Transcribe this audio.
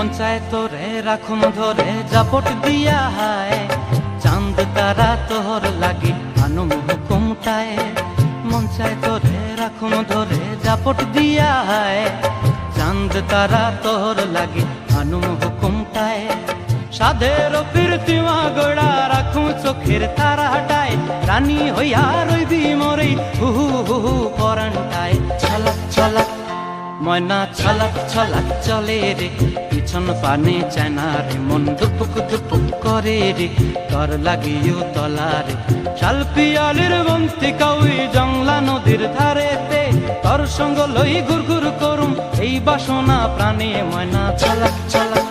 মন চায় তোরে রাখুন ধরে জাপট দিয়া হায়, চাঁদ তারা তোর লাগি আনুম হুকুমটায়। মন চায় তোরে রাখুন ধরে জাপট দিয়া হায়, চাঁদ তারা তোর লাগি আনুম হুকুমটায়। সাধের প্রীতিমা গোড়া রাখুন চোখের তারা হাটায়, রানী হইয়া রইবি মরে হু হু হু হু পরানটায়। ছলাক ছলাক ময়না ছলাক ছলাক চলে রে, পিছন পানে চায় না রে, মন দুপুক দুপুক করে রে, তর লাগিও তলারে। শালপিয়ালির বন্তি কাউই জংলা নদীর ধারেতে, তর সঙ্গ লই ঘুর ঘুর করুম এই বাসনা প্রাণে। ময়না ছলাক ছলাক